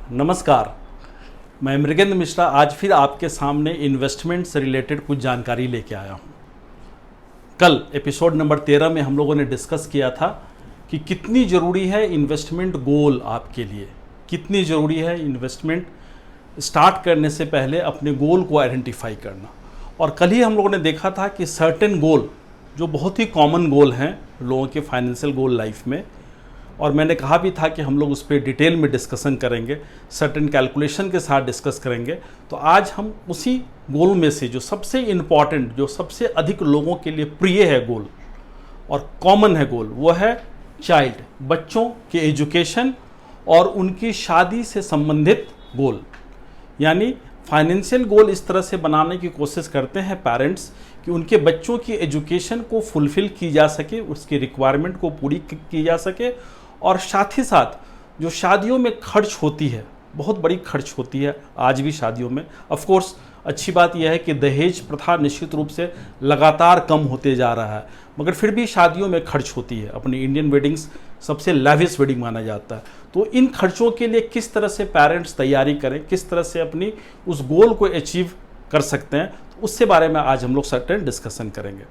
नमस्कार, मैं मृगेंद्र मिश्रा आज फिर आपके सामने इन्वेस्टमेंट से रिलेटेड कुछ जानकारी लेके आया हूँ। कल एपिसोड नंबर 13 में हम लोगों ने डिस्कस किया था कि कितनी ज़रूरी है इन्वेस्टमेंट गोल आपके लिए, कितनी ज़रूरी है इन्वेस्टमेंट स्टार्ट करने से पहले अपने गोल को आइडेंटिफाई करना। और कल ही हम लोगों ने देखा था कि सर्टेन गोल जो बहुत ही कॉमन गोल हैं लोगों के फाइनेंशियल गोल लाइफ में, और मैंने कहा भी था कि हम लोग उस पर डिटेल में डिस्कशन करेंगे, सर्टेन कैलकुलेशन के साथ डिस्कस करेंगे। तो आज हम उसी गोल में से जो सबसे इम्पॉर्टेंट, जो सबसे अधिक लोगों के लिए प्रिय है गोल और कॉमन है गोल, वो है चाइल्ड, बच्चों के एजुकेशन और उनकी शादी से संबंधित गोल। यानी फाइनेंशियल गोल इस तरह से बनाने की कोशिश करते हैं पेरेंट्स कि उनके बच्चों की एजुकेशन को फुलफ़िल की जा सके, उसकी रिक्वायरमेंट को पूरी की जा सके, और साथ ही साथ जो शादियों में खर्च होती है, बहुत बड़ी खर्च होती है आज भी शादियों में। ऑफ कोर्स अच्छी बात यह है कि दहेज प्रथा निश्चित रूप से लगातार कम होते जा रहा है, मगर फिर भी शादियों में खर्च होती है। अपनी इंडियन वेडिंग्स सबसे लेविश वेडिंग माना जाता है। तो इन खर्चों के लिए किस तरह से पेरेंट्स तैयारी करें, किस तरह से अपनी उस गोल को अचीव कर सकते हैं, उससे बारे में आज हम लोग सर्टेन डिस्कशन करेंगे।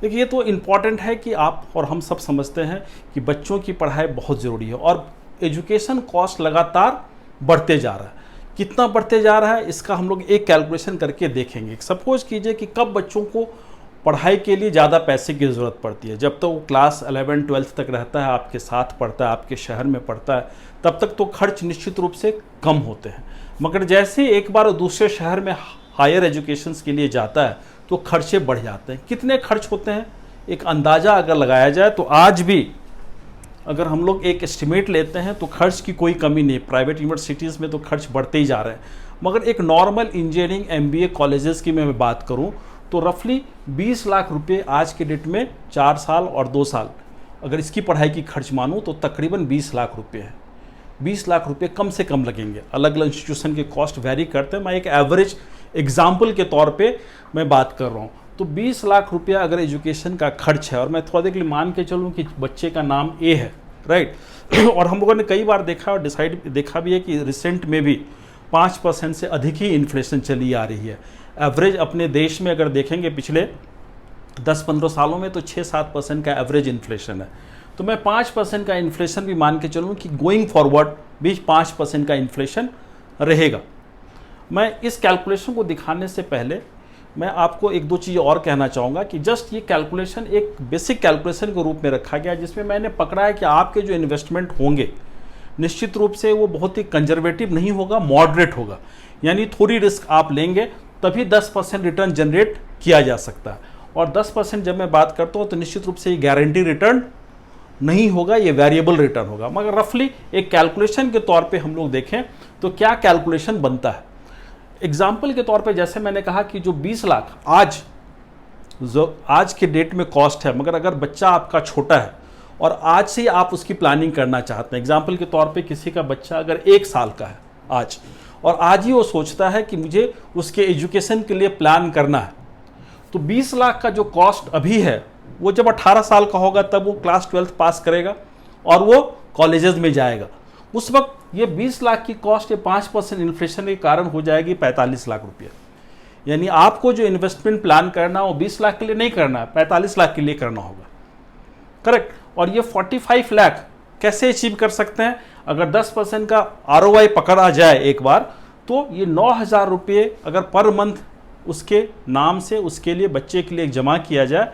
देखिए, ये तो इम्पॉर्टेंट है कि आप और हम सब समझते हैं कि बच्चों की पढ़ाई बहुत ज़रूरी है और एजुकेशन कॉस्ट लगातार बढ़ते जा रहा है। कितना बढ़ते जा रहा है इसका हम लोग एक कैलकुलेशन करके देखेंगे। सपोज कीजिए कि कब बच्चों को पढ़ाई के लिए ज़्यादा पैसे की ज़रूरत पड़ती है। जब तक वो क्लास 11-12 तक रहता है, आपके साथ पढ़ता है, आपके शहर में पढ़ता है, तब तक तो खर्च निश्चित रूप से कम होते हैं। मगर जैसे एक बार दूसरे शहर में हायर एजुकेशन के लिए जाता है तो खर्चे बढ़ जाते हैं। कितने खर्च होते हैं एक अंदाज़ा अगर लगाया जाए तो आज भी अगर हम लोग एक एस्टिमेट लेते हैं तो खर्च की कोई कमी नहीं। प्राइवेट यूनिवर्सिटीज़ में तो खर्च बढ़ते ही जा रहे हैं, मगर एक नॉर्मल इंजीनियरिंग MBA कॉलेजेस की मैं बात करूं तो रफली 20 लाख रुपए आज के डेट में 4 साल और 2 साल अगर इसकी पढ़ाई की खर्च मानूं तो तकरीबन 20 लाख रुपए है। 20 लाख रुपए कम से कम लगेंगे। अलग अलग इंस्टीट्यूशन के कॉस्ट वेरी करते हैं, मैं एक एवरेज एग्जाम्पल के तौर पे मैं बात कर रहा हूँ। तो 20 लाख रुपया अगर एजुकेशन का खर्च है, और मैं थोड़ा देर के लिए मान के चलूँ कि बच्चे का नाम A है, राइट और हम लोगों ने कई बार देखा और देखा भी है कि रिसेंट में भी 5% से अधिक ही इन्फ्लेशन चली आ रही है। एवरेज अपने देश में अगर देखेंगे पिछले 10-15 सालों में तो 6-7% का एवरेज इन्फ्लेशन है। तो मैं 5% का इन्फ्लेशन भी मान के चलूँ कि गोइंग फॉरवर्ड भी 5% का इन्फ्लेशन रहेगा। मैं इस कैलकुलेशन को दिखाने से पहले मैं आपको एक दो चीज़ और कहना चाहूँगा कि जस्ट ये कैलकुलेशन एक बेसिक कैलकुलेशन के रूप में रखा गया, जिसमें मैंने पकड़ा है कि आपके जो इन्वेस्टमेंट होंगे निश्चित रूप से वो बहुत ही कंजर्वेटिव नहीं होगा, मॉडरेट होगा। यानी थोड़ी रिस्क आप लेंगे तभी 10% रिटर्न जनरेट किया जा सकता है। और 10% जब मैं बात करता हूँ तो निश्चित रूप से ये गारंटी रिटर्न नहीं होगा, ये वेरिएबल रिटर्न होगा। मगर रफली एक कैलकुलेशन के तौर पे हम लोग देखें तो क्या कैलकुलेशन बनता है। एग्जाम्पल के तौर पे जैसे मैंने कहा कि जो 20 लाख आज के डेट में कॉस्ट है, मगर अगर बच्चा आपका छोटा है और आज से ही आप उसकी प्लानिंग करना चाहते हैं। एग्जाम्पल के तौर पे किसी का बच्चा अगर 1 साल का है आज, और आज ही वो सोचता है कि मुझे उसके एजुकेशन के लिए प्लान करना है, तो 20 लाख का जो कॉस्ट अभी है वो जब 18 साल का होगा तब वो क्लास 12 पास करेगा और वो कॉलेजेस में जाएगा। उस वक्त ये 20 लाख की कॉस्ट ये 5% इन्फ्लेशन के कारण हो जाएगी 45 लाख रुपये। यानी आपको जो इन्वेस्टमेंट प्लान करना वो 20 लाख के लिए नहीं करना है, 45 लाख के लिए करना होगा, करेक्ट। और ये 45 लाख कैसे अचीव कर सकते हैं? अगर 10% का ROI पकड़ा जाए एक बार तो ये 9,000 रुपये अगर पर मंथ उसके नाम से उसके लिए बच्चे के लिए जमा किया जाए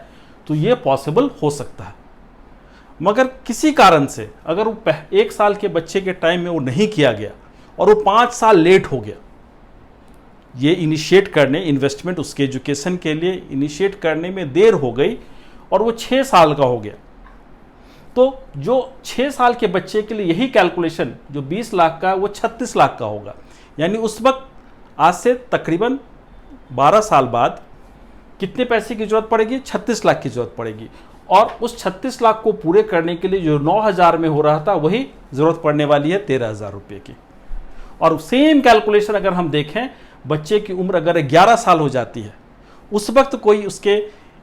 तो ये पॉसिबल हो सकता है। मगर किसी कारण से अगर वो 1 साल के बच्चे के टाइम में वो नहीं किया गया और वो 5 साल लेट हो गया ये इनिशिएट करने, इन्वेस्टमेंट उसके एजुकेशन के लिए इनिशिएट करने में देर हो गई और वो 6 साल का हो गया, तो जो 6 साल के बच्चे के लिए यही कैलकुलेशन जो 20 लाख का है वो 36 लाख का होगा। यानी उस वक्त आज से तकरीबन 12 साल बाद कितने पैसे की जरूरत पड़ेगी? 36 लाख की जरूरत पड़ेगी। और उस 36 लाख को पूरे करने के लिए जो 9,000 में हो रहा था वही जरूरत पड़ने वाली है 13,000 रुपये की। और सेम कैलकुलेशन अगर हम देखें, बच्चे की उम्र अगर 11 साल हो जाती है, उस वक्त कोई उसके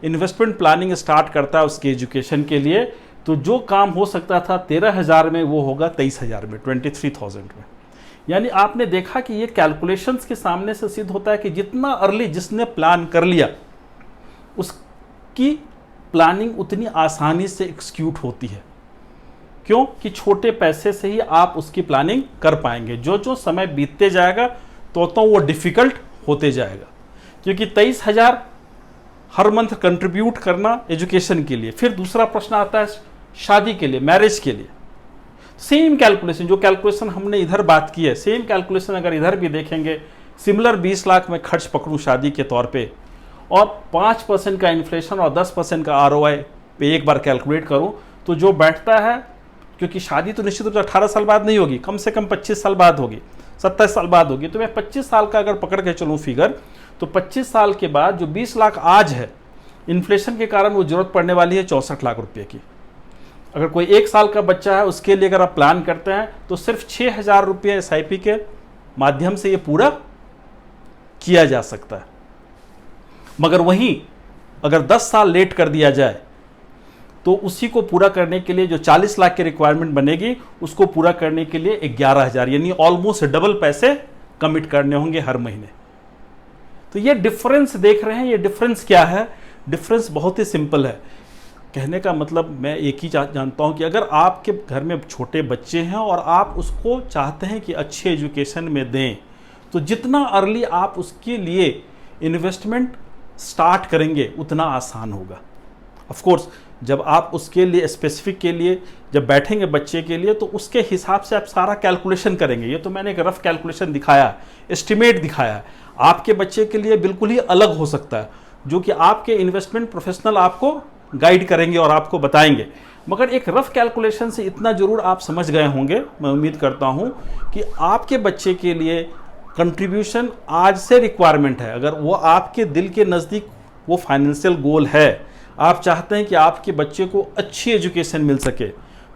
इन्वेस्टमेंट प्लानिंग स्टार्ट करता है उसके एजुकेशन के लिए, तो जो काम हो सकता था 13,000 में वो होगा 23,000 में, 23,000 में। यानी आपने देखा कि ये कैलकुलेशंस के सामने से सिद्ध होता है कि जितना अर्ली जिसने प्लान कर लिया उसकी प्लानिंग उतनी आसानी से एक्सिक्यूट होती है। क्यों कि छोटे पैसे से ही आप उसकी प्लानिंग कर पाएंगे। जो जो समय बीतते जाएगा तो वो डिफिकल्ट होते जाएगा, क्योंकि 23,000 हर मंथ कंट्रीब्यूट करना एजुकेशन के लिए। फिर दूसरा प्रश्न आता है शादी के लिए, मैरिज के लिए। सेम कैलकुलेशन, जो कैलकुलेशन हमने इधर बात की है, सेम कैलकुलेशन अगर इधर भी देखेंगे, सिमिलर 20 लाख में खर्च पकड़ूं शादी के तौर पे और 5% का इन्फ्लेशन और 10% का ROI पे एक बार कैलकुलेट करूं तो जो बैठता है, क्योंकि शादी तो निश्चित रूप से 18 साल बाद नहीं होगी, कम से कम 25 साल बाद होगी, 27 साल बाद होगी, तो मैं 25 साल का अगर पकड़ के चलूँ फिगर, तो 25 साल के बाद जो 20 लाख आज है, इन्फ्लेशन के कारण वो जरूरत पड़ने वाली है 64 लाख रुपये की। अगर कोई 1 साल का बच्चा है उसके लिए अगर आप प्लान करते हैं तो सिर्फ 6,000 रुपये SIP के माध्यम से ये पूरा किया जा सकता है। मगर वहीं अगर 10 साल लेट कर दिया जाए तो उसी को पूरा करने के लिए जो 40 लाख की रिक्वायरमेंट बनेगी उसको पूरा करने के लिए 11,000 यानी ऑलमोस्ट डबल पैसे कमिट करने होंगे हर महीने। तो ये डिफरेंस देख रहे हैं, ये डिफरेंस क्या है? डिफरेंस बहुत ही सिंपल है। कहने का मतलब मैं एक ही जानता हूं कि अगर आपके घर में छोटे बच्चे हैं और आप उसको चाहते हैं कि अच्छे एजुकेशन में दें, तो जितना अर्ली आप उसके लिए इन्वेस्टमेंट स्टार्ट करेंगे उतना आसान होगा। ऑफ कोर्स जब आप उसके लिए स्पेसिफिक के लिए जब बैठेंगे बच्चे के लिए तो उसके हिसाब से आप सारा कैलकुलेशन करेंगे। ये तो मैंने एक रफ कैलकुलेशन दिखाया, एस्टिमेट दिखाया। आपके बच्चे के लिए बिल्कुल ही अलग हो सकता है, जो कि आपके इन्वेस्टमेंट प्रोफेशनल आपको गाइड करेंगे और आपको बताएंगे। मगर एक रफ कैलकुलेशन से इतना जरूर आप समझ गए होंगे, मैं उम्मीद करता हूं कि आपके बच्चे के लिए कंट्रीब्यूशन आज से रिक्वायरमेंट है। अगर वो आपके दिल के नज़दीक वो फाइनेंशियल गोल है, आप चाहते हैं कि आपके बच्चे को अच्छी एजुकेशन मिल सके,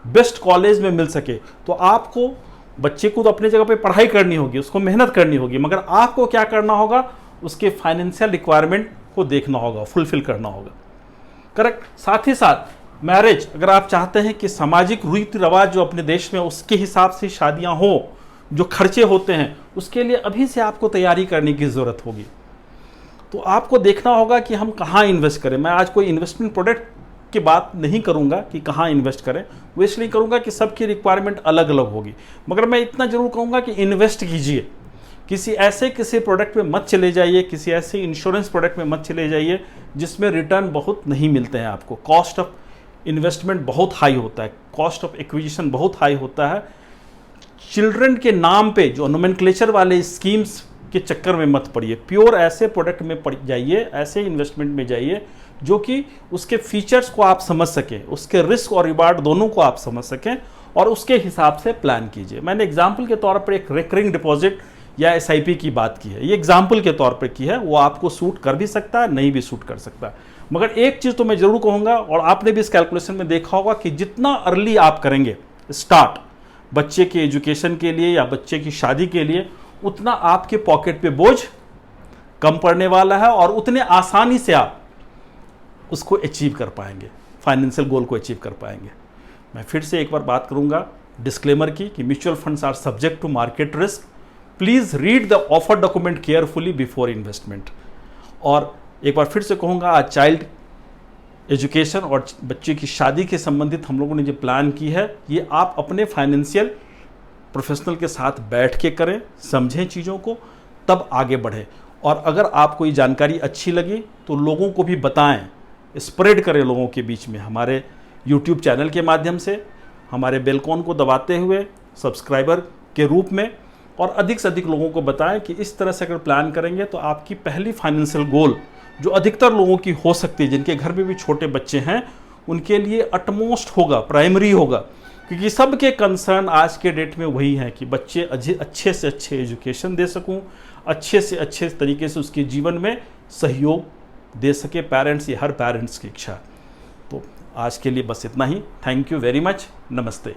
बेस्ट कॉलेज में मिल सके, तो आपको बच्चे को तो अपनी जगह पे पढ़ाई करनी होगी, उसको मेहनत करनी होगी, मगर आपको क्या करना होगा, उसके फाइनेंशियल रिक्वायरमेंट को देखना होगा, फुलफिल करना होगा। करेक्ट। साथ ही साथ मैरिज, अगर आप चाहते हैं कि सामाजिक रीति रिवाज जो अपने देश में उसके हिसाब से शादियां हो, जो खर्चे होते हैं, उसके लिए अभी से आपको तैयारी करने की ज़रूरत होगी। तो आपको देखना होगा कि हम कहाँ इन्वेस्ट करें। मैं आज कोई इन्वेस्टमेंट प्रोडक्ट की बात नहीं करूंगा कि कहाँ इन्वेस्ट करें, वो इसलिए करूंगा कि सबकी रिक्वायरमेंट अलग अलग होगी। मगर मैं इतना जरूर कहूँगा कि इन्वेस्ट कीजिए। किसी प्रोडक्ट में मत चले जाइए, किसी ऐसे इंश्योरेंस प्रोडक्ट में मत चले जाइए जिसमें रिटर्न बहुत नहीं मिलते हैं आपको। कॉस्ट ऑफ इन्वेस्टमेंट बहुत हाई होता है, कॉस्ट ऑफ एक्विजिशन बहुत हाई होता है। चिल्ड्रन के नाम पे जो नोमेनक्लेचर वाले स्कीम्स के चक्कर में मत पड़िए। प्योर ऐसे प्रोडक्ट में पड़ जाइए, ऐसे इन्वेस्टमेंट में जाइए जो कि उसके फीचर्स को आप समझ सकें, उसके रिस्क और रिवार्ड दोनों को आप समझ सकें और उसके हिसाब से प्लान कीजिए। मैंने एग्जाम्पल के तौर पर एक रिकरिंग डिपॉजिट या SIP की बात की है, ये एग्जाम्पल के तौर पर की है। वो आपको सूट कर भी सकता है, नहीं भी सूट कर सकता है। मगर एक चीज़ तो मैं जरूर कहूँगा, और आपने भी इस कैलकुलेशन में देखा होगा, कि जितना अर्ली आप करेंगे स्टार्ट बच्चे के एजुकेशन के लिए या बच्चे की शादी के लिए, उतना आपके पॉकेट पे बोझ कम पड़ने वाला है और उतने आसानी से आप उसको अचीव कर पाएंगे, फाइनेंशियल गोल को अचीव कर पाएंगे। मैं फिर से एक बार बात करूंगा डिस्क्लेमर की कि mutual funds are subject to market risk. Please read the offer document carefully before investment. और एक बार फिर से कहूँगा, आज चाइल्ड एजुकेशन और बच्चे की शादी के संबंधित हम लोगों ने जो प्लान की है, ये आप अपने फाइनेंशियल प्रोफेशनल के साथ बैठ के करें, समझें चीज़ों को, तब आगे बढ़ें। और अगर आपको ये जानकारी अच्छी लगी तो लोगों को भी बताएं, स्प्रेड करें लोगों के बीच में, हमारे YouTube चैनल के माध्यम से, हमारे बेल आइकन को दबाते हुए सब्सक्राइबर के रूप में, और अधिक से अधिक लोगों को बताएं कि इस तरह से अगर प्लान करेंगे तो आपकी पहली फाइनेंशियल गोल, जो अधिकतर लोगों की हो सकती है, जिनके घर में भी छोटे बच्चे हैं, उनके लिए अटमोस्ट होगा, प्राइमरी होगा। क्योंकि सबके कंसर्न आज के डेट में वही है कि बच्चे अच्छे से अच्छे एजुकेशन दे सकूं, अच्छे से अच्छे तरीके से उसके जीवन में सहयोग दे सके पेरेंट्स, ये हर पेरेंट्स की इच्छा। तो आज के लिए बस इतना ही। Thank you very much. नमस्ते।